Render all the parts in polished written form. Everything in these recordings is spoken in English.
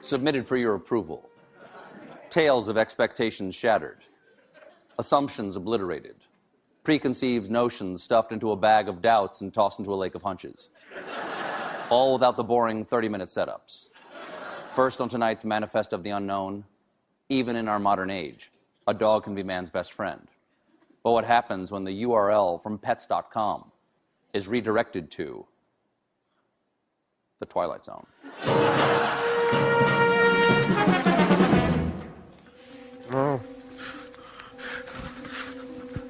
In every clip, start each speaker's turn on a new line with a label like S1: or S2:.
S1: submitted for your approval. Tales of expectations shattered. Assumptions obliterated. Preconceived notions stuffed into a bag of doubts and tossed into a lake of hunches. All without the boring 30-minute setups. First on tonight's Manifest of the Unknown, even in our modern age, a dog can be man's best friend. But what happens when the URL from pets.com is redirected to the Twilight Zone?
S2: No.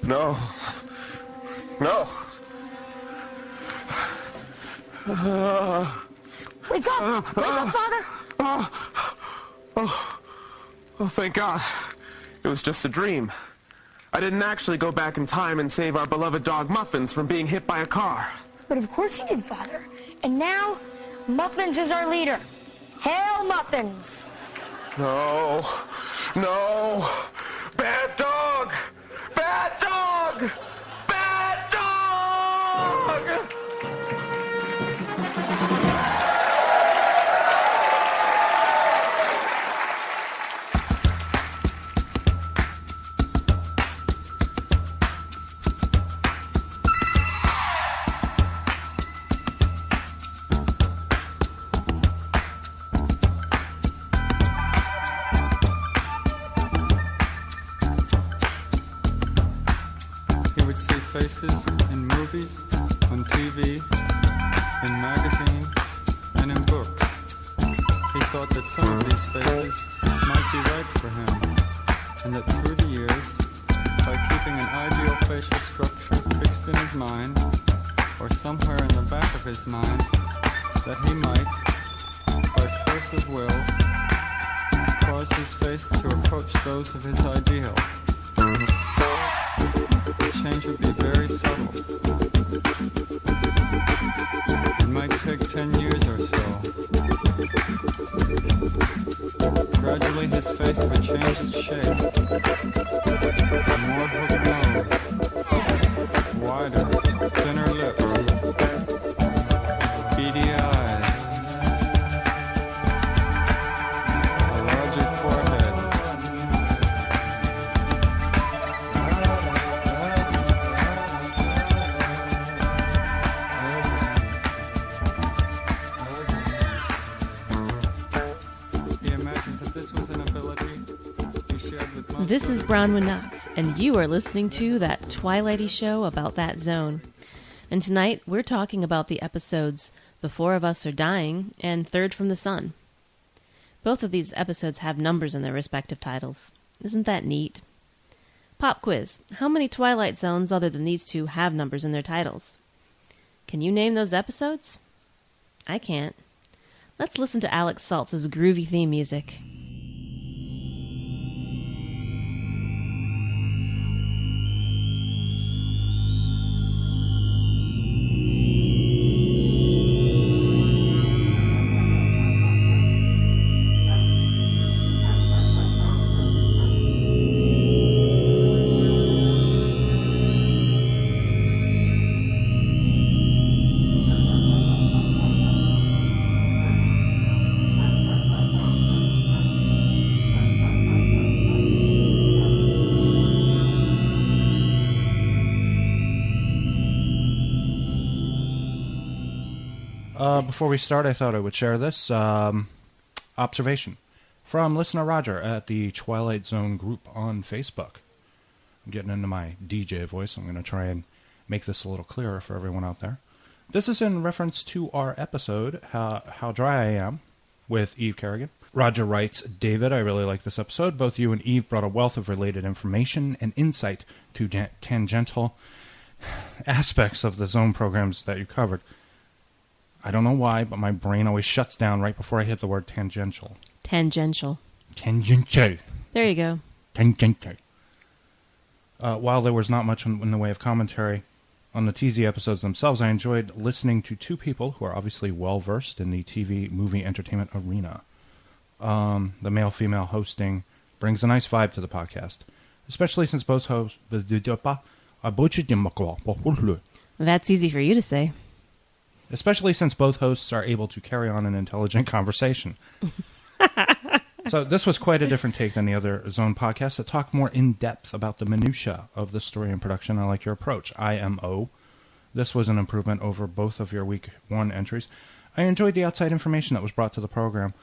S2: No. No.
S3: Wake up! Wake up, Father!
S2: Oh, thank God. It was just a dream. I didn't actually go back in time and save our beloved dog Muffins from being hit by a car.
S3: But of course you did, Father. And now, Muffins is our leader. Hail, Muffins!
S2: No. No. Bad dog! Bad dog! Bad dog!
S4: Faces in movies, on TV, in magazines, and in books. He thought that some of these faces might be right for him, and that through the years, by keeping an ideal facial structure fixed in his mind, or somewhere in the back of his mind, that he might, by force of will, cause his face to approach those of his ideal. The change would be very subtle. It might take 10 years or so. Gradually his face would change its shape. A more hooked nose, wider, thinner lips, beady eyes, a larger forehead.
S5: This is Bronwyn Knox, and you are listening to That Twilighty Show About That Zone. And tonight, we're talking about the episodes The Four of Us Are Dying and Third from the Sun. Both of these episodes have numbers in their respective titles. Isn't that neat? Pop quiz. How many Twilight Zones other than these two have numbers in their titles? Can you name those episodes? I can't. Let's listen to Alex Saltz's groovy theme music.
S6: Before we start, I thought I would share this observation from listener Roger at the Twilight Zone group on Facebook. I'm getting into my DJ voice. I'm going to try and make this a little clearer for everyone out there. This is in reference to our episode, How Dry I Am, with Eve Kerrigan. Roger writes, David, I really like this episode. Both you and Eve brought a wealth of related information and insight to tangential aspects of the Zone programs that you covered. I don't know why, but my brain always shuts down right before I hit the word tangential.
S5: Tangential.
S6: Tangential.
S5: There you go.
S6: Tangential. While there was not much in the way of commentary on the TZ episodes themselves, I enjoyed listening to two people who are obviously well-versed in the TV movie entertainment arena. The male-female hosting brings a nice vibe to the podcast, especially since both hosts...
S5: That's easy for you to say.
S6: Especially since both hosts are able to carry on an intelligent conversation. So this was quite a different take than the other Zone podcasts that talk more in depth about the minutia of the story and production. I like your approach. IMO. This was an improvement over both of your week 1 entries. I enjoyed the outside information that was brought to the program.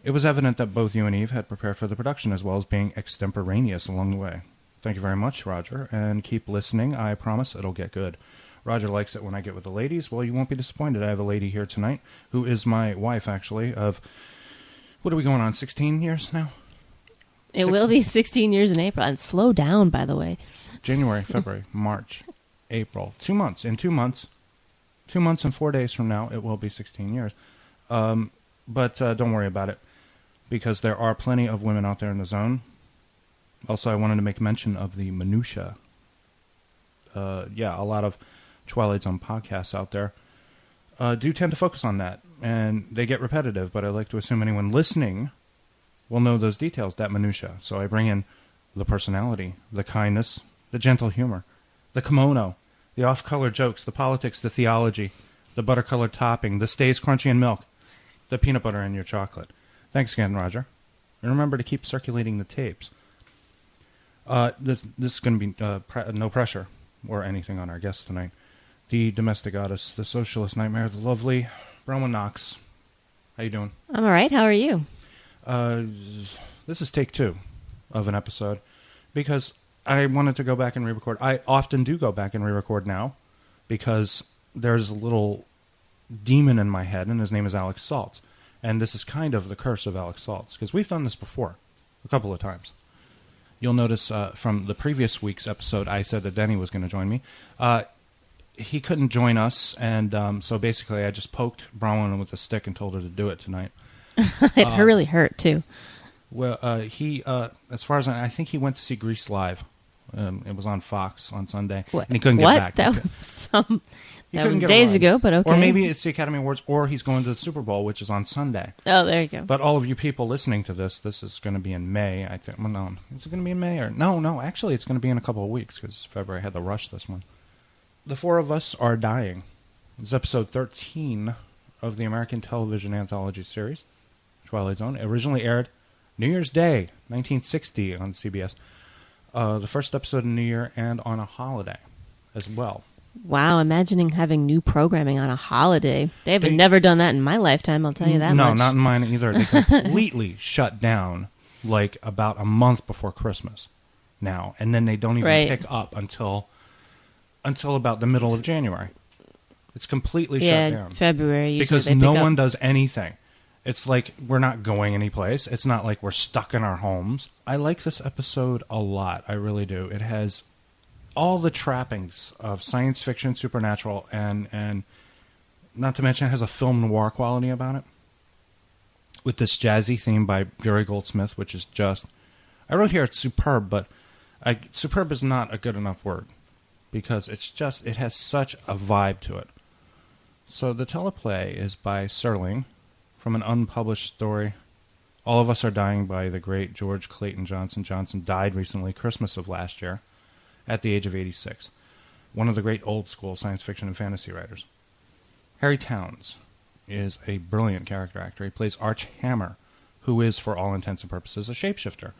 S6: It was evident that both you and Eve had prepared for the production as well as being extemporaneous along the way. Thank you very much, Roger, and keep listening. I promise it'll get good. Roger likes it when I get with the ladies. Well, you won't be disappointed. I have a lady here tonight who is my wife, actually, of... What are we going on, 16 years now?
S5: It will be 16 years in April. And slow down, by the way.
S6: January, February, March, April. 2 months. In 2 months, 2 months and 4 days from now, it will be 16 years. But don't worry about it, because there are plenty of women out there in the zone. Also, I wanted to make mention of the minutia. A lot of Twilight Zone podcasts out there do tend to focus on that, and they get repetitive, but I like to assume anyone listening will know those details, that minutia. So I bring in the personality, the kindness, the gentle humor, the kimono, the off-color jokes, the politics, the theology, the butter-colored topping, the stays crunchy in milk, the peanut butter in your chocolate. Thanks again, Roger. And remember to keep circulating the tapes. This is going to be no pressure or anything on our guests tonight. The domestic goddess, the socialist nightmare, the lovely Bronwyn Knox. How you doing?
S5: I'm all right. How are you?
S6: This is take 2 of an episode because I wanted to go back and re-record. I often do go back and re-record now because there's a little demon in my head, and his name is Alex Saltz. And this is kind of the curse of Alex Saltz, because we've done this before a couple of times. You'll notice from the previous week's episode, I said that Denny was going to join me. He couldn't join us, and so basically I just poked Bronwyn with a stick and told her to do it tonight.
S5: It really hurt, too.
S6: Well, he, as far as I think he went to see Grease live. It was on Fox on Sunday, and he couldn't get back.
S5: That was days ago, but okay.
S6: Or maybe it's the Academy Awards, or he's going to the Super Bowl, which is on Sunday.
S5: Oh, there you go.
S6: But all of you people listening to this is going to be in May, I think. Well, no, is it going to be in May? Or no, actually, it's going to be in a couple of weeks, because February had to rush this one. The Four of Us Are Dying. This is episode 13 of the American television anthology series, Twilight Zone. It originally aired New Year's Day, 1960 on CBS. The first episode of New Year and on a holiday as well.
S5: Wow, imagining having new programming on a holiday. They've never done that in my lifetime, I'll tell you that much.
S6: No, not in mine either. They completely shut down like about a month before Christmas now. And then they don't even pick up until about the middle of January. It's completely shut down.
S5: February.
S6: Because no one does anything. It's like we're not going anyplace. It's not like we're stuck in our homes. I like this episode a lot. I really do. It has all the trappings of science fiction, supernatural, and not to mention it has a film noir quality about it. With this jazzy theme by Jerry Goldsmith, which is just... I wrote here it's superb, but superb is not a good enough word. Because it has such a vibe to it. So the teleplay is by Serling, from an unpublished story. All of Us Are Dying by the great George Clayton Johnson. Johnson died recently, Christmas of last year, at the age of 86. One of the great old-school science fiction and fantasy writers. Harry Towns is a brilliant character actor. He plays Arch Hammer, who is, for all intents and purposes, a shapeshifter,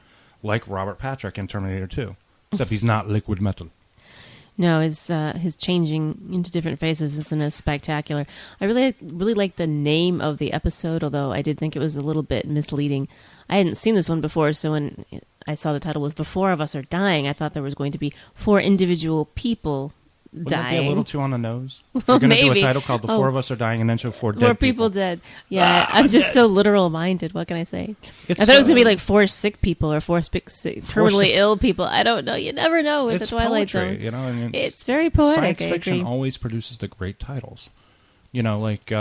S6: like Robert Patrick in Terminator 2, except he's not liquid metal.
S5: No, his changing into different faces isn't as spectacular. I really like the name of the episode, although I did think it was a little bit misleading. I hadn't seen this one before, so when I saw the title was The Four of Us Are Dying, I thought there was going to be 4 individual people dying.
S6: Wouldn't that be a little too on the nose? If you're going to do a title called The Four of Us Are Dying and then show 4 dead people.
S5: 4 people dead. Yeah, I'm just so literal-minded. What can I say? I thought it was going to be like 4 sick people or 4 terminally ill people. I don't know. You never know with the Twilight Zone.
S6: You know, I mean,
S5: it's very poetic.
S6: Science fiction always produces the great titles. You know, like,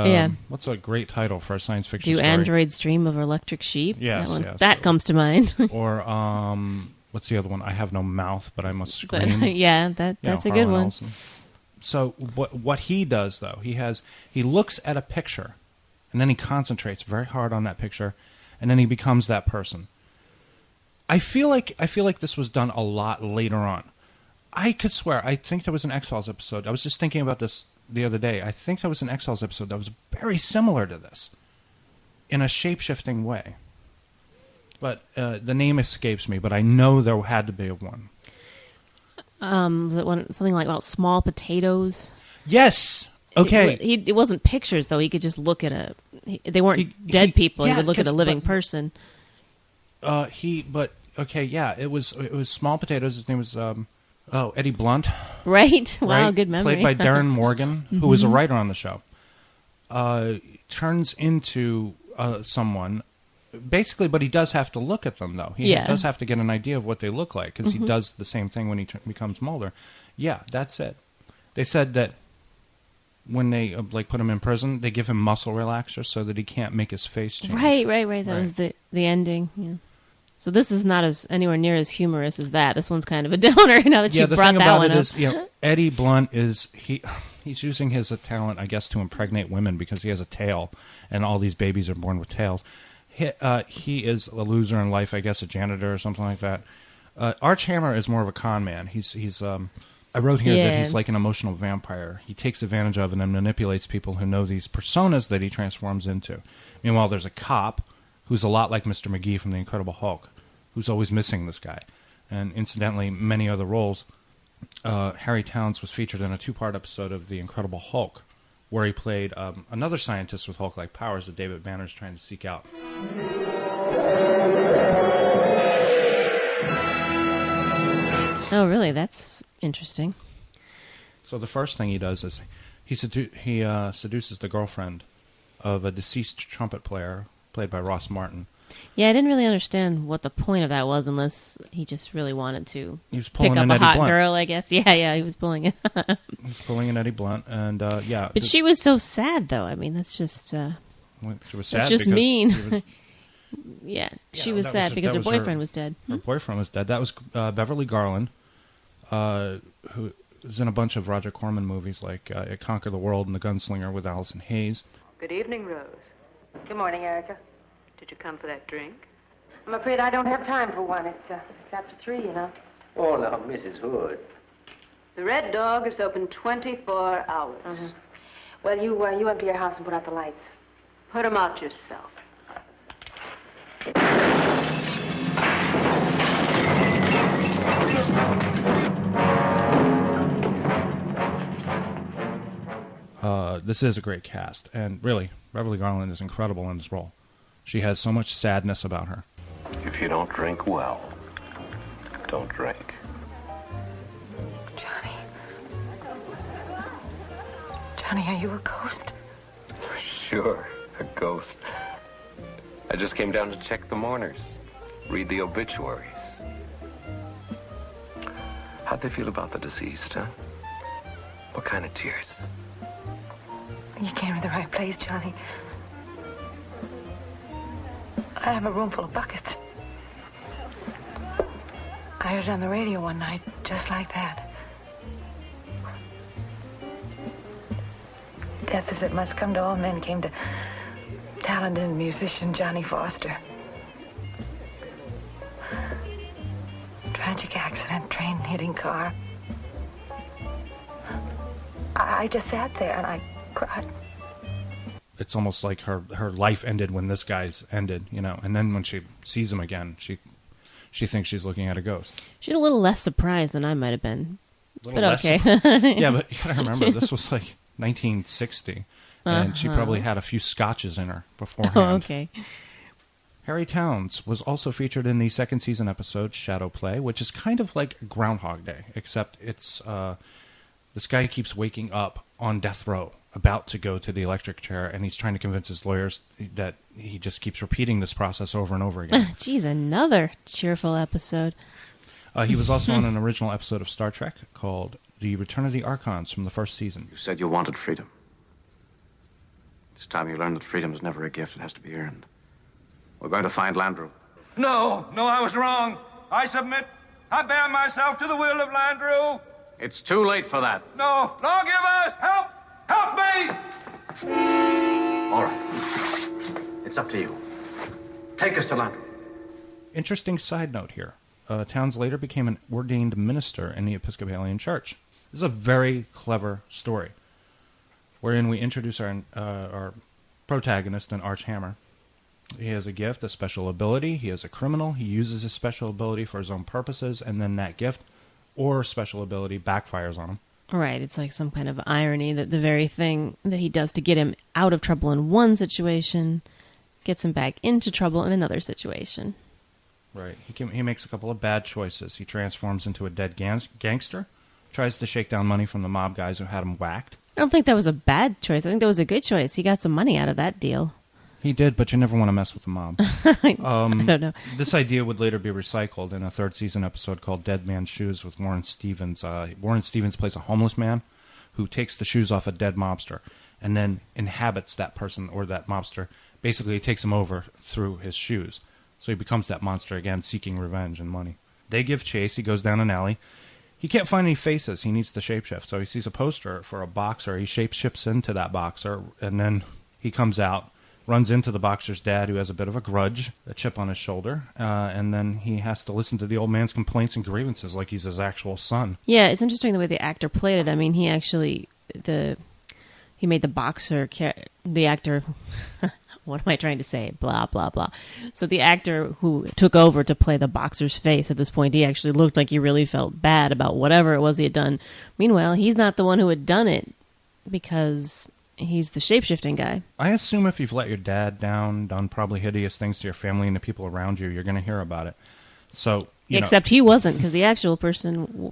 S6: what's a great title for a science fiction story?
S5: Do Androids Dream of Electric Sheep?
S6: Yes,
S5: That comes to mind.
S6: Or, what's the other one? I Have No Mouth, but I Must Scream.
S5: Yeah, that's a good one.
S6: Olsen. So what he does, though, he looks at a picture, and then he concentrates very hard on that picture, and then he becomes that person. I feel like this was done a lot later on. I could swear, I think there was an X-Files episode. I was just thinking about this the other day. I think there was an X-Files episode that was very similar to this, in a shape-shifting way. But the name escapes me, but I know there had to be one.
S5: Was it something like about small potatoes?
S6: Yes. Okay.
S5: It wasn't pictures, though. He could just look at they weren't dead people.
S6: Yeah,
S5: he would look at a living person.
S6: It was small potatoes. His name was Eddie Blunt.
S5: Right. Wow,
S6: right?
S5: good memory.
S6: Played by Darren Morgan, who was a writer on the show. Turns into someone, basically, but he does have to look at them, though. He does have to get an idea of what they look like, because he does the same thing when he becomes Mulder. Yeah, that's it. They said that when they put him in prison, they give him muscle relaxers so that he can't make his face change.
S5: Right. That was the ending. Yeah. So this is not anywhere near as humorous as that. This one's kind of a downer. Now that you brought that one up.
S6: Is, Eddie Blunt he's using his talent, I guess, to impregnate women because he has a tail, and all these babies are born with tails. He is a loser in life, I guess, a janitor or something like that. Arch Hammer is more of a con man. I wrote here that he's like an emotional vampire. He takes advantage of and then manipulates people who know these personas that he transforms into. Meanwhile, there's a cop who's a lot like Mr. McGee from The Incredible Hulk, who's always missing this guy. And incidentally, many other roles. Harry Towns was featured in a 2-part episode of The Incredible Hulk, where he played another scientist with Hulk-like powers that David Banner's trying to seek out.
S5: Oh, really? That's interesting.
S6: So the first thing he does is he seduces the girlfriend of a deceased trumpet player played by Ross Martin.
S5: Yeah, I didn't really understand what the point of that was, unless he just really wanted to
S6: pick
S5: up a hot girl, I guess. Yeah, he was pulling it.
S6: He was pulling an Eddie Blunt, and yeah.
S5: But she was so sad, though. I mean, that's just...
S6: she was sad.
S5: That's just mean.
S6: Was,
S5: she was sad because her boyfriend was dead.
S6: Her boyfriend was dead. That was Beverly Garland, who was in a bunch of Roger Corman movies like Conquer the World and The Gunslinger with Allison Hayes.
S7: Good evening, Rose.
S8: Good morning, Erica.
S7: Did you come for that drink?
S8: I'm afraid I don't have time for one. It's after 3, you know.
S9: Oh, now, Mrs. Hood.
S7: The Red Dog is open 24 hours.
S8: Mm-hmm. Well, you empty your house and put out the lights.
S7: Put 'em out yourself.
S6: This is a great cast, and really, Beverly Garland is incredible in this role. She has so much sadness about her.
S9: If you don't drink well, don't drink.
S8: Johnny, are you a ghost?
S9: Sure, a ghost. I just came down to check the mourners, read the obituaries. How'd they feel about the deceased, huh? What kind of tears?
S8: You came to the right place, Johnny. I have a room full of buckets. I heard it on the radio one night, just like that. Death as it must come to all men came to talented musician Johnny Foster. Tragic accident, train hitting car. I just sat there and I cried.
S6: It's almost like her life ended when this guy's ended, you know. And then when she sees him again, she thinks she's looking at a ghost.
S5: She's a little less surprised than I might have been. But okay.
S6: Yeah, but you gotta remember, this was like 1960, and she probably had a few scotches in her beforehand.
S5: Oh, okay.
S6: Harry Towns was also featured in the second season episode Shadow Play, which is kind of like Groundhog Day, except it's this guy keeps waking up on death row, about to go to the electric chair, and he's trying to convince his lawyers that he just keeps repeating this process over and over again.
S5: Geez, another cheerful episode.
S6: He was also on an original episode of Star Trek called The Return of the Archons from the first season.
S9: You said you wanted freedom. It's time you learned that freedom is never a gift. It has to be earned. We're going to find Landru.
S10: No, I was wrong. I submit. I bear myself to the will of Landru.
S9: It's too late for that.
S10: No, lawgivers, help! Help me!
S9: All right. It's up to you. Take us to Landru.
S6: Interesting side note here. Towns later became an ordained minister in the Episcopalian Church. This is a very clever story, wherein we introduce our protagonist, an Arch Hammer, He has a gift, a special ability. He is a criminal. He uses his special ability for his own purposes, and then that gift or special ability backfires on him.
S5: Right, it's like some kind of irony that the very thing that he does to get him out of trouble in one situation gets him back into trouble in another situation.
S6: Right. He makes a couple of bad choices. He transforms into a dead gangster, tries to shake down money from the mob guys who had him whacked.
S5: I don't think that was a bad choice. I think that was a good choice. He got some money out of that deal.
S6: He did, but you never want to mess with the mob.
S5: I don't know.
S6: This idea would later be recycled in a third season episode called Dead Man's Shoes with Warren Stevens. Warren Stevens plays a homeless man who takes the shoes off a dead mobster and then inhabits that person or that mobster. Basically, he takes him over through his shoes. So he becomes that monster again, seeking revenge and money. They give chase. He goes down an alley. He can't find any faces. He needs to shapeshift. So he sees a poster for a boxer. He shapeshifts into that boxer, and then he comes out, runs into the boxer's dad, who has a bit of a grudge, a chip on his shoulder, and then he has to listen to the old man's complaints and grievances like he's his actual son.
S5: Yeah, it's interesting the way the actor played it. I mean, he actually, he made the boxer, the actor... What am I trying to say? Blah, blah, blah. So the actor who took over to play the boxer's face at this point, he actually looked like he really felt bad about whatever it was he had done. Meanwhile, he's not the one who had done it because he's the shape-shifting guy.
S6: I assume if you've let your dad down, done probably hideous things to your family and the people around you, you're going to hear about it. So,
S5: Except he wasn't, because the actual person...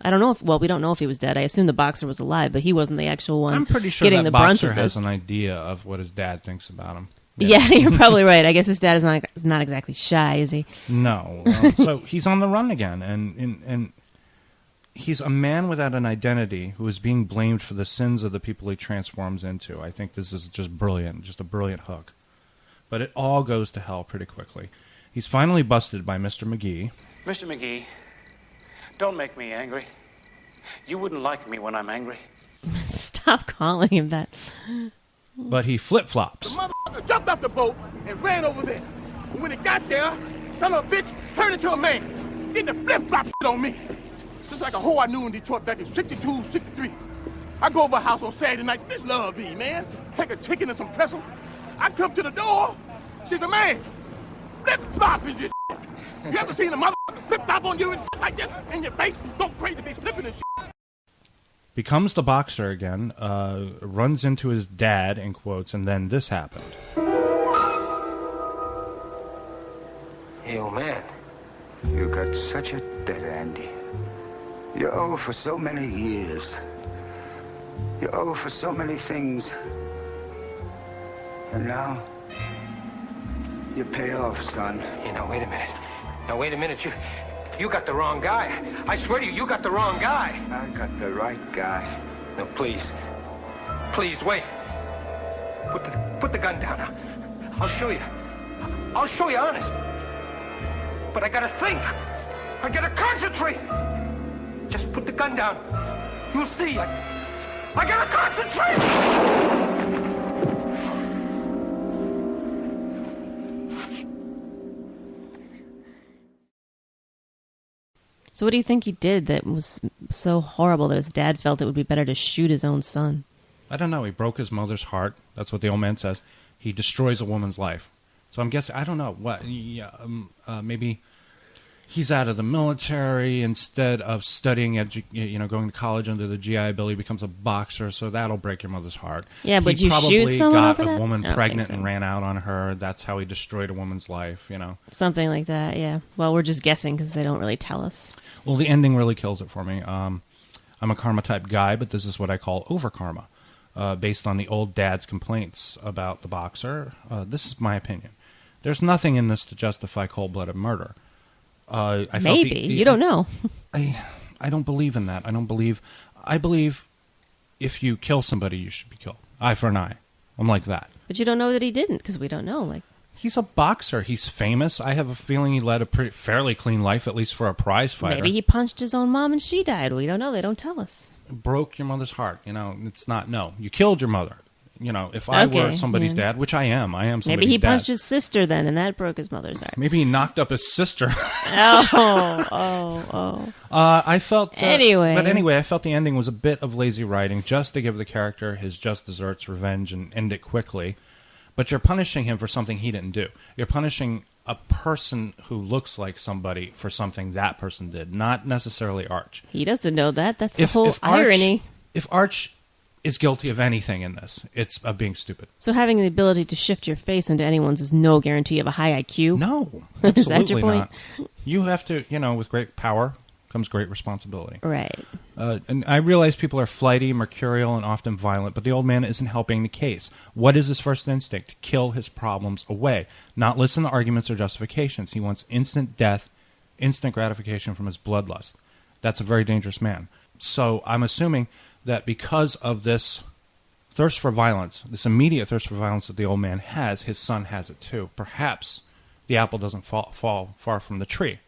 S5: I don't know if, we don't know if he was dead. I assume the boxer was alive, but he wasn't the actual one.
S6: I'm pretty sure
S5: getting
S6: that
S5: the brunt
S6: boxer
S5: of
S6: has
S5: this.
S6: an idea of what his dad thinks about him.
S5: Yeah, you're probably right. I guess his dad is not exactly shy, is he?
S6: No. So he's on the run again, and he's a man without an identity who is being blamed for the sins of the people he transforms into. I think this is just brilliant, just a brilliant hook. But it all goes to hell pretty quickly. He's finally busted by Mr. McGee.
S11: Mr. McGee, don't make me angry. You wouldn't like me when I'm angry.
S5: Stop calling him that.
S6: But he flip-flops.
S12: The motherfucker jumped off the boat and ran over there. And when he got there, son of a bitch turned into a man. Did the flip-flop shit on me. Just like a hoe I knew in Detroit back in 62, 63. I go over a house on Saturday night. Bitch love me, man. Take a chicken and some pretzels. I come to the door. She's a man. Flip-flop is this shit. You ever seen a motherfucker flip-flop on you and shit like this? In your face? Go crazy, be flipping and shit.
S6: Becomes the boxer again, runs into his dad, in quotes, and then this happened.
S13: Hey, old man, you got such a dead end. You owe for so many years. You owe for so many things. And now, you pay off, son.
S14: Hey, now, wait a minute. Now, wait a minute. You got the wrong guy. I swear to you, you got the wrong guy.
S13: I got the right guy.
S14: No, please. Please, wait. Put the gun down now. I'll show you. I'll show you, honest. But I gotta think. I gotta concentrate. Just put the gun down. You'll see. I gotta concentrate!
S5: So what do you think he did that was so horrible that his dad felt it would be better to shoot his own son?
S6: I don't know. He broke his mother's heart. That's what the old man says. He destroys a woman's life. So I'm guessing, I don't know, what, maybe he's out of the military instead of studying, going to college under the GI Bill. He becomes a boxer, so that'll break your mother's heart.
S5: Yeah, but
S6: he
S5: you shoot someone
S6: got
S5: over
S6: a
S5: that?
S6: woman
S5: I don't
S6: pregnant
S5: think so.
S6: and ran out on her. That's how he destroyed a woman's life,
S5: Something like that, yeah. Well, we're just guessing because they don't really tell us.
S6: Well, the ending really kills it for me. I'm a karma-type guy, but this is what I call over-karma, based on the old dad's complaints about the boxer. This is my opinion. There's nothing in this to justify cold-blooded murder.
S5: Maybe. You don't know.
S6: I don't believe in that. I believe if you kill somebody, you should be killed. Eye for an eye. I'm like that.
S5: But you don't know that he didn't because we don't know.
S6: He's a boxer. He's famous. I have a feeling he led a fairly clean life, at least for a prize fighter.
S5: Maybe he punched his own mom and she died. We don't know. They don't tell us.
S6: Broke your mother's heart. It's not, no. You killed your mother. If I were somebody's dad, which I am somebody's dad.
S5: Maybe he punched his sister then, and that broke his mother's heart.
S6: Maybe he knocked up his sister.
S5: I
S6: felt...
S5: anyway.
S6: But anyway, I felt the ending was a bit of lazy writing, just to give the character his just desserts, revenge, and end it quickly. but you're punishing him for something he didn't do. You're punishing a person who looks like somebody for something that person did, not necessarily Arch.
S5: He doesn't know that. That's the whole irony.
S6: If Arch is guilty of anything in this, it's of being stupid.
S5: So having the ability to shift your face into anyone's is no guarantee of a high IQ?
S6: No,
S5: Is that your point?
S6: not. You have to, with great power comes great responsibility.
S5: Right.
S6: And I realize people are flighty, mercurial, and often violent, but the old man isn't helping the case. What is his first instinct? To kill his problems away, not listen to arguments or justifications. He wants instant death, instant gratification from his bloodlust. That's a very dangerous man. So I'm assuming that because of this thirst for violence, this immediate thirst for violence that the old man has, his son has it too. Perhaps the apple doesn't fall far from the tree.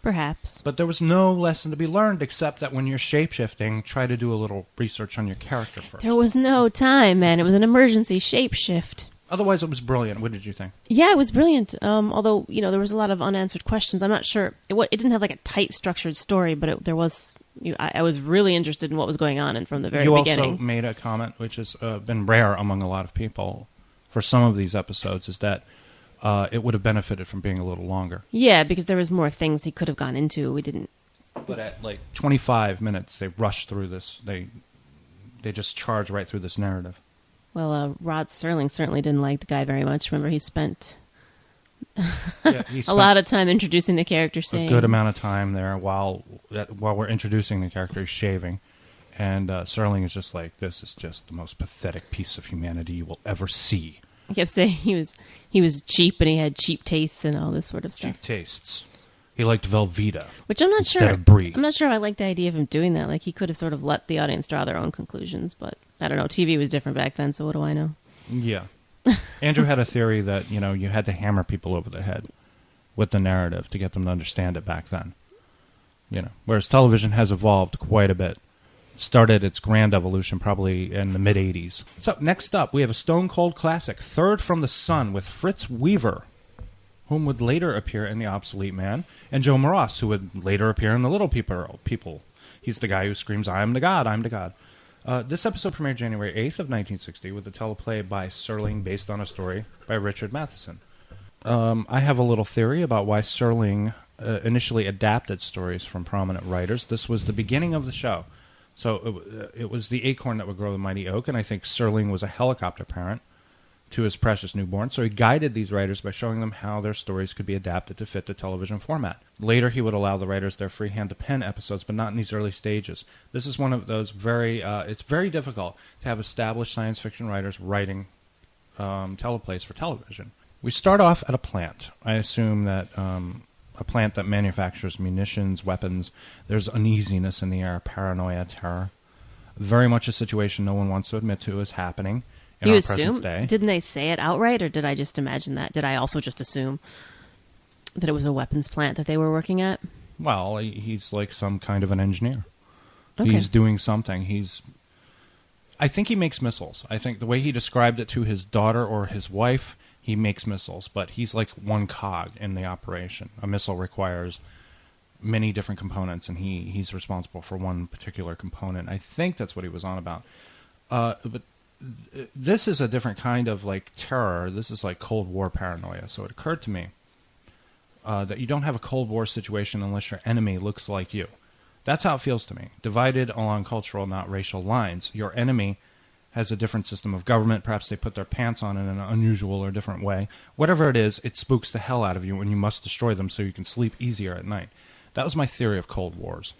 S5: Perhaps.
S6: But there was no lesson to be learned except that when you're shape-shifting, try to do a little research on your character first.
S5: There was no time, man. It was an emergency shapeshift.
S6: Otherwise, it was brilliant. What did you think?
S5: Yeah, it was brilliant. Although, there was a lot of unanswered questions. I'm not sure. It didn't have like a tight structured story, but there was... I was really interested in what was going on and from the very beginning.
S6: You also made a comment, which has been rare among a lot of people for some of these episodes, is that it would have benefited from being a little longer.
S5: Yeah, because there was more things he could have gone into. We didn't.
S6: But at 25 minutes, they rushed through this. They just charged right through this narrative.
S5: Well, Rod Serling certainly didn't like the guy very much. Remember, he spent a lot of time introducing the character, saying
S6: a good amount of time there while we're introducing the character. He's shaving, and Serling is just like, "This is just the most pathetic piece of humanity you will ever see."
S5: He kept saying he was cheap and he had cheap tastes and all this sort of stuff.
S6: Cheap tastes. He liked Velveeta,
S5: which I'm not
S6: instead
S5: sure.
S6: of Brie.
S5: I'm not sure if I like the idea of him doing that. Like, he could have sort of let the audience draw their own conclusions, but I don't know. TV was different back then, so what do I know?
S6: Yeah. Andrew had a theory that, you had to hammer people over the head with the narrative to get them to understand it back then. Whereas television has evolved quite a bit. It started its grand evolution probably in the mid-'80s. So next up, we have a Stone Cold classic, Third from the Sun, with Fritz Weaver, whom would later appear in The Obsolete Man, and Joe Maross, who would later appear in The Little People. He's the guy who screams, "I am the God, I'm the God." This episode premiered January 8th of 1960 with a teleplay by Serling based on a story by Richard Matheson. I have a little theory about why Serling initially adapted stories from prominent writers. This was the beginning of the show. So it was the acorn that would grow the mighty oak, and I think Serling was a helicopter parent to his precious newborn, so he guided these writers by showing them how their stories could be adapted to fit the television format. Later, he would allow the writers their free hand to pen episodes, but not in these early stages. This is one of those it's very difficult to have established science fiction writers writing teleplays for television. We start off at a plant. I assume that a plant that manufactures munitions, weapons. There's uneasiness in the air, paranoia, terror. Very much a situation no one wants to admit to is happening in our present day.
S5: Didn't they say it outright, or did I just imagine that? Did I also just assume that it was a weapons plant that they were working at?
S6: Well, he's like some kind of an engineer.
S5: Okay.
S6: He's doing something. I think he makes missiles. I think the way he described it to his daughter or his wife, he makes missiles, but he's like one cog in the operation. A missile requires many different components, and he's responsible for one particular component. I think that's what he was on about. But this is a different kind of terror. This is like Cold War paranoia. So it occurred to me that you don't have a Cold War situation unless your enemy looks like you. That's how it feels to me. Divided along cultural, not racial lines. Your enemy has a different system of government. Perhaps they put their pants on in an unusual or different way. Whatever it is, it spooks the hell out of you, and you must destroy them so you can sleep easier at night. That was my theory of Cold Wars.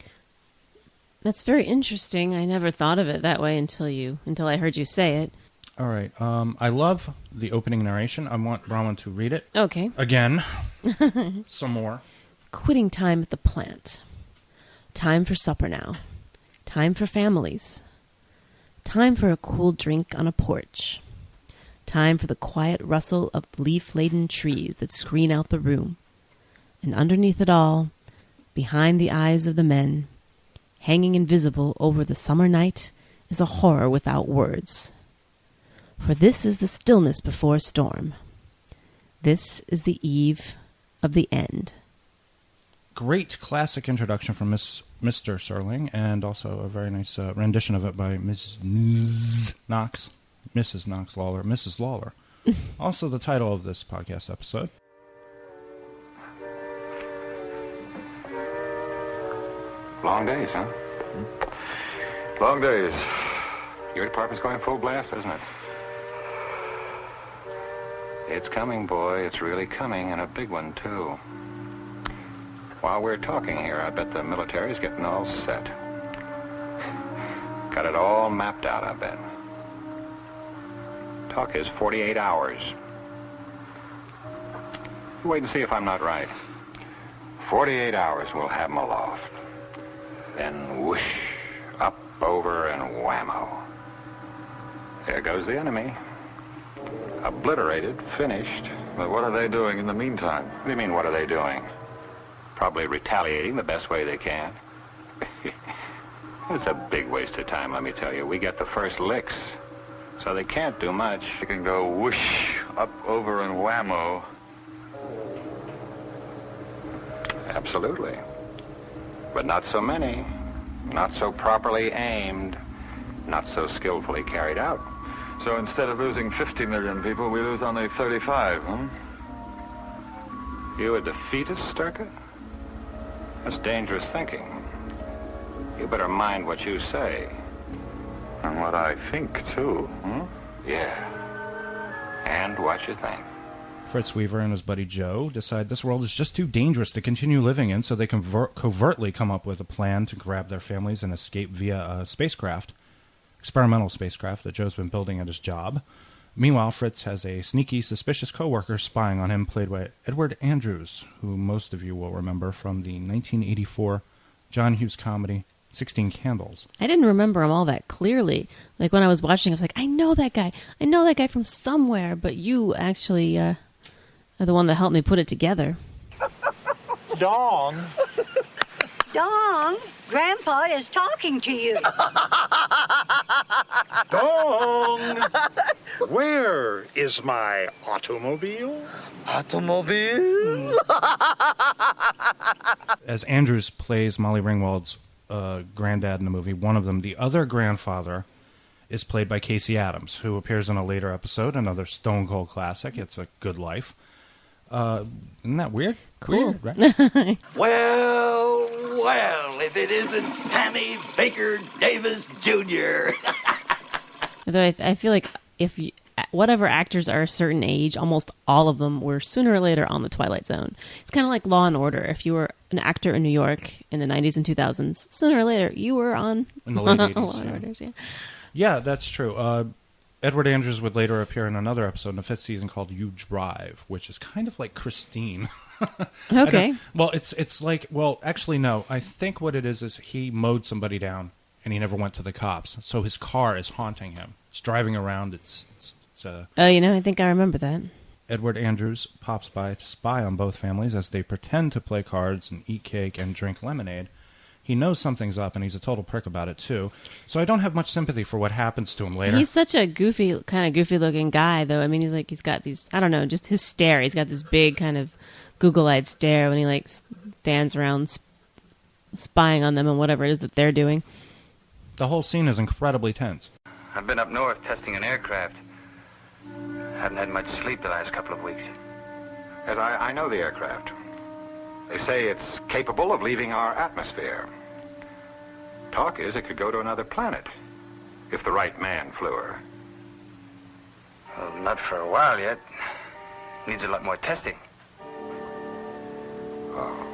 S5: That's very interesting. I never thought of it that way until I heard you say it.
S6: All right. I love the opening narration. I want Bronwyn to read it.
S5: Okay.
S6: Again. Some more.
S5: Quitting time at the plant. Time for supper now. Time for families. Time for a cool drink on a porch. Time for the quiet rustle of leaf-laden trees that screen out the room. And underneath it all, behind the eyes of the men, hanging invisible over the summer night, is a horror without words. For this is the stillness before a storm. This is the eve of the end.
S6: Great classic introduction from Mr. Serling, and also a very nice rendition of it by Mrs. Knox, Lawler. Also the title of this podcast episode.
S13: Long days, huh? Long days. Your department's going full blast, isn't it? It's coming, boy. It's really coming, and a big one, too. While we're talking here, I bet the military's getting all set. Got it all mapped out, I bet. Talk is 48 hours. You wait and see if I'm not right. 48 hours we'll have them aloft. Then whoosh, up, over, and whammo. There goes the enemy. Obliterated, finished.
S9: But what are they doing in the meantime?
S13: What do you mean, what are they doing? Probably retaliating the best way they can. It's a big waste of time, let me tell you. We get the first licks, so they can't do much.
S9: They can go whoosh, up, over, and whammo.
S13: Absolutely. But not so many. Not so properly aimed. Not so skillfully carried out.
S9: So instead of losing 50 million people, we lose only 35, huh?
S13: You a defeatist, Sturka? That's dangerous thinking. You better mind what you say.
S9: And what I think, too, huh?
S13: Yeah. And what you think.
S6: Fritz Weaver and his buddy Joe decide this world is just too dangerous to continue living in, so they covertly come up with a plan to grab their families and escape via a spacecraft, experimental spacecraft that Joe's been building at his job. Meanwhile, Fritz has a sneaky, suspicious coworker spying on him, played by Edward Andrews, who most of you will remember from the 1984 John Hughes comedy 16 Candles.
S5: I didn't remember him all that clearly. Like, when I was watching, I was like, I know that guy. I know that guy from somewhere. But you actually are the one that helped me put it together.
S15: Dong.
S16: Dong, Grandpa is talking to you.
S15: Dong. Where is my automobile?
S16: Automobile?
S6: As Andrews plays Molly Ringwald's granddad in the movie, one of them, the other grandfather, is played by Casey Adams, who appears in a later episode, another Stone Cold classic. It's A Good Life. Isn't that weird?
S5: Cool.
S6: Weird, right?
S17: Well, if it isn't Sammy Baker Davis Jr.
S5: Although I feel like if you, whatever actors are a certain age, almost all of them were sooner or later on the Twilight Zone. It's kind of like Law and Order. If you were an actor in New York in the 90s and 2000s, sooner or later you were on
S6: in the late 80s.
S5: Law and Orders, yeah.
S6: Yeah, that's true. Edward Andrews would later appear in another episode in the 5th season called You Drive, which is kind of like Christine.
S5: Okay.
S6: Well, it's like, well, actually, no. I think what it is he mowed somebody down, and he never went to the cops. So his car is haunting him. It's driving around.
S5: Oh, I think I remember that.
S6: Edward Andrews pops by to spy on both families as they pretend to play cards and eat cake and drink lemonade. He knows something's up, and he's a total prick about it, too. So I don't have much sympathy for what happens to him later.
S5: He's such a goofy-looking guy, though. I mean, he's got these, I don't know, just his stare. He's got this big kind of Google-eyed stare when he, stands around spying on them and whatever it is that they're doing.
S6: The whole scene is incredibly tense.
S14: I've been up north testing an aircraft. Haven't had much sleep the last couple of weeks.
S13: As I know the aircraft. They say it's capable of leaving our atmosphere. Talk is it could go to another planet, if the right man flew her.
S14: Well, not for a while yet. Needs a lot more testing.
S13: Oh.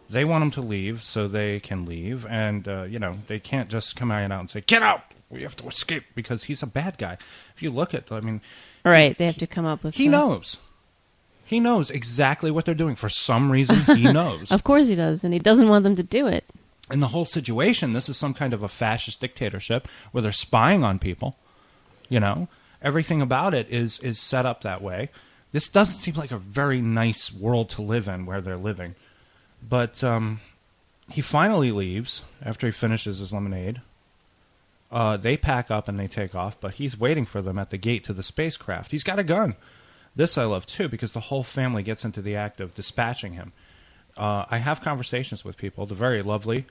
S6: They want him to leave so they can leave, and, they can't just come out and say, get out! We have to escape, because he's a bad guy. If you look at,
S5: Right, they have to come up with...
S6: He knows. He knows exactly what they're doing. For some reason, he knows.
S5: Of course he does, and he doesn't want them to do it.
S6: In the whole situation, this is some kind of a fascist dictatorship where they're spying on people. Everything about it is set up that way. This doesn't seem like a very nice world to live in where they're living. But he finally leaves after he finishes his lemonade. They pack up and they take off, but he's waiting for them at the gate to the spacecraft. He's got a gun. This I love, too, because the whole family gets into the act of dispatching him. I have conversations with people, the very lovely,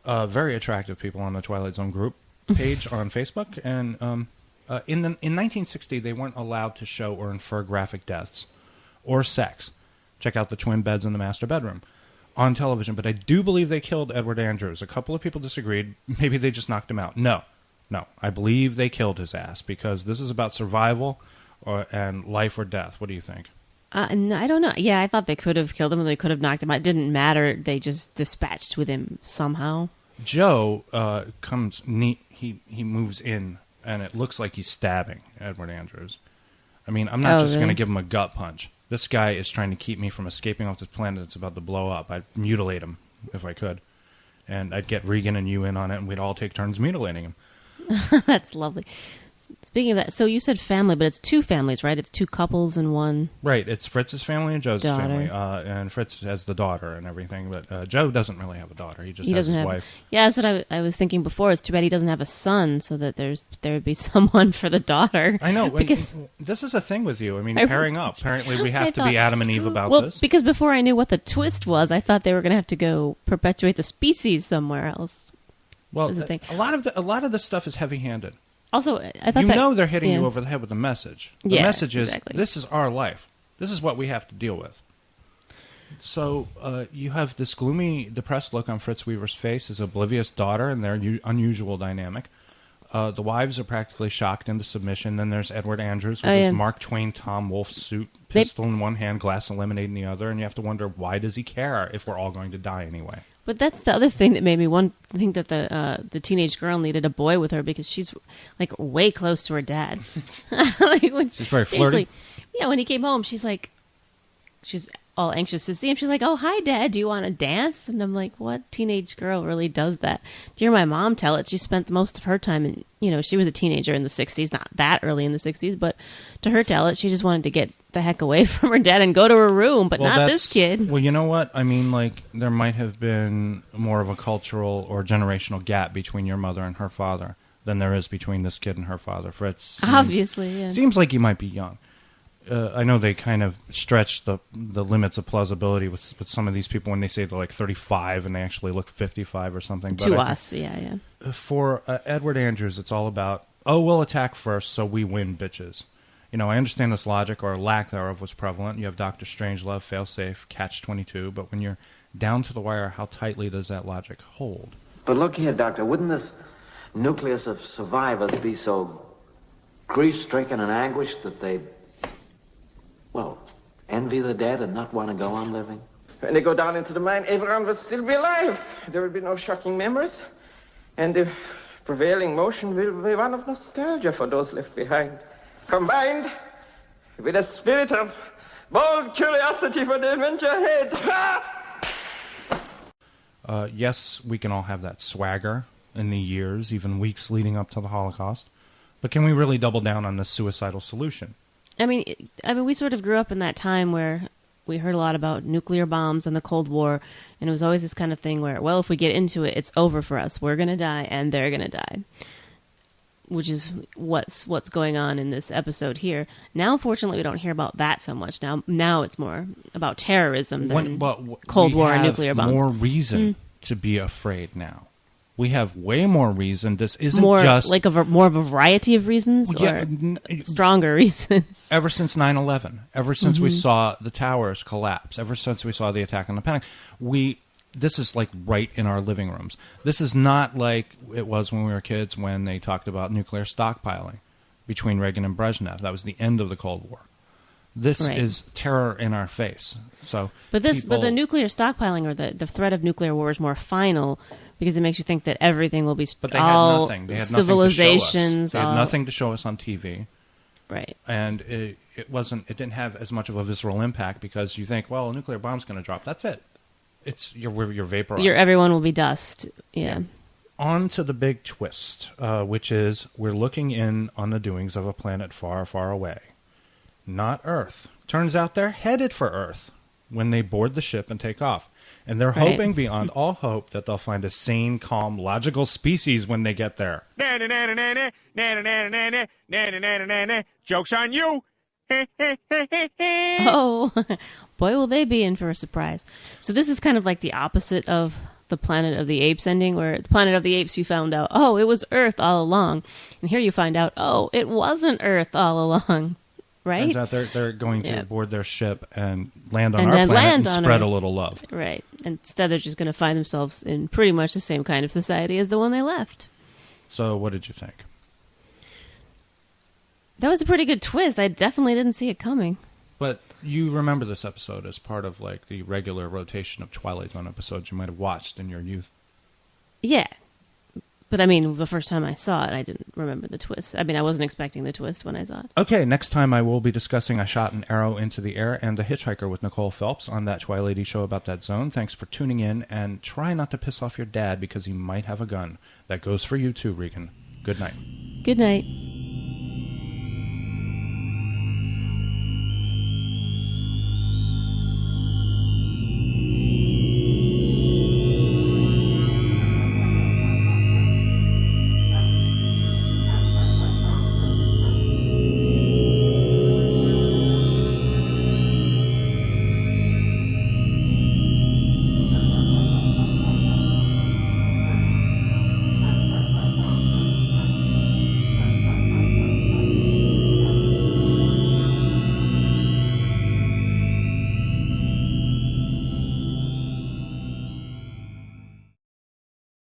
S6: very attractive people on the Twilight Zone group, page on Facebook, and in 1960 they weren't allowed to show or infer graphic deaths or sex. Check out the twin beds in the master bedroom on television. But I do believe they killed Edward Andrews. A couple of people disagreed. Maybe they just knocked him out. No. I believe they killed his ass because this is about survival and life or death. What do you think?
S5: No, I don't know. Yeah, I thought they could have killed him or they could have knocked him out. It didn't matter. They just dispatched with him somehow.
S6: Joe comes neat. He moves in, and it looks like he's stabbing Edward Andrews. I mean, I'm not just going to give him a gut punch. This guy is trying to keep me from escaping off this planet that's about to blow up. I'd mutilate him if I could. And I'd get Regan and you in on it, and we'd all take turns mutilating him.
S5: That's lovely. Speaking of that, so you said family, but it's two families, right? It's two couples and one...
S6: Right, it's Fritz's family and Joe's
S5: daughter.
S6: family. And Fritz has the daughter and everything, but Joe doesn't really have a daughter. He just has his wife.
S5: Yeah, that's what I was thinking before. It's too bad he doesn't have a son, so that there would be someone for the daughter.
S6: I know,
S5: because
S6: this is a thing with you. I mean, pairing up. Apparently, we have to be Adam and Eve about
S5: well,
S6: this.
S5: Because before I knew what the twist was, I thought they were going to have to go perpetuate the species somewhere else.
S6: Well, a lot of this stuff is heavy-handed.
S5: Also, I thought
S6: they're hitting you over the head with the message. The message is, this is our life. This is what we have to deal with. So you have this gloomy, depressed look on Fritz Weaver's face, his oblivious daughter, and their unusual dynamic. The wives are practically shocked into submission. Then there's Edward Andrews with his Mark Twain Tom Wolfe suit, pistol in one hand, glass of lemonade in the other, and you have to wonder, why does he care if we're all going to die anyway?
S5: But that's the other thing that made me think that the teenage girl needed a boy with her because she's like way close to her dad.
S6: She's very flirty.
S5: Yeah, when he came home, she's all anxious to see him. She's like, "Oh, hi, Dad. Do you want to dance?" And I'm like, "What teenage girl really does that?" Do you hear my mom tell it? She spent most of her time in, she was a teenager in the 60s, not that early in the 60s, but to her tell it, she just wanted to get the heck away from her dad and go to her room, but not this kid.
S6: Well, you know what? I mean, like, there might have been more of a cultural or generational gap between your mother and her father than there is between this kid and her father. Fritz
S5: obviously, yeah.
S6: Seems like you might be young. I know they kind of stretch the limits of plausibility with some of these people when they say they're like 35 and they actually look 55 or something.
S5: To us, yeah.
S6: For Edward Andrews, it's all about, we'll attack first so we win, bitches. I understand this logic, or lack thereof, was prevalent. You have Dr. Strangelove, Failsafe, Catch-22, but when you're down to the wire, how tightly does that logic hold?
S9: But look here, Doctor, wouldn't this nucleus of survivors be so grief-stricken and anguished that they'd, envy the dead and not want to go on living?
S18: When they go down into the mine, everyone would still be alive. There would be no shocking memories, and the prevailing motion will be one of nostalgia for those left behind, combined with a spirit of bold curiosity for the adventure ahead.
S6: Yes, we can all have that swagger in the years, even weeks leading up to the Holocaust, but can we really double down on this suicidal solution?
S5: I mean, we sort of grew up in that time where we heard a lot about nuclear bombs and the Cold War, and it was always this kind of thing where, well, if we get into it, it's over for us. We're going to die, and they're going to die, which is what's going on in this episode here. Now, unfortunately, we don't hear about that so much. Now it's more about terrorism than Cold War and nuclear bombs.
S6: More reason to be afraid now. We have way more reason. This isn't
S5: more
S6: just...
S5: more of a variety of reasons or stronger reasons?
S6: Ever since 9/11, ever since we saw the towers collapse, ever since we saw the attack on the Pentagon, this is like right in our living rooms. This is not like it was when we were kids when they talked about nuclear stockpiling between Reagan and Brezhnev. That was the end of the Cold War. This is terror in our face.
S5: But the nuclear stockpiling or the threat of nuclear war is more final, because it makes you think that everything will be
S6: But they had nothing. They had
S5: civilizations.
S6: Nothing to show us. They had nothing to show us on TV.
S5: Right.
S6: And it didn't have as much of a visceral impact because you think, well, a nuclear bomb's going to drop. That's it. You're vaporized.
S5: Everyone will be dust. Yeah.
S6: On to the big twist, which is we're looking in on the doings of a planet far, far away. Not Earth. Turns out they're headed for Earth when they board the ship and take off. And they're hoping beyond all hope that they'll find a sane, calm, logical species when they get there.
S12: Joke's on you.
S5: Oh, boy, will they be in for a surprise. So this is kind of like the opposite of the Planet of the Apes ending, where the Planet of the Apes you found out, oh, it was Earth all along. And here you find out, oh, it wasn't Earth all along. Right?
S6: Turns out they're going to board their ship and land on our planet and spread a little love.
S5: Right. Instead, they're just going to find themselves in pretty much the same kind of society as the one they left.
S6: So what did you think?
S5: That was a pretty good twist. I definitely didn't see it coming.
S6: But you remember this episode as part of like the regular rotation of Twilight Zone episodes you might have watched in your youth.
S5: Yeah. But I mean, the first time I saw it, I didn't remember the twist. I mean, I wasn't expecting the twist when I saw it.
S6: Okay, next time I will be discussing I Shot an Arrow into the Air and The Hitchhiker with Nicole Phelps on that Twilighty show about that zone. Thanks for tuning in, and try not to piss off your dad because he might have a gun. That goes for you too, Regan. Good night.
S5: Good night.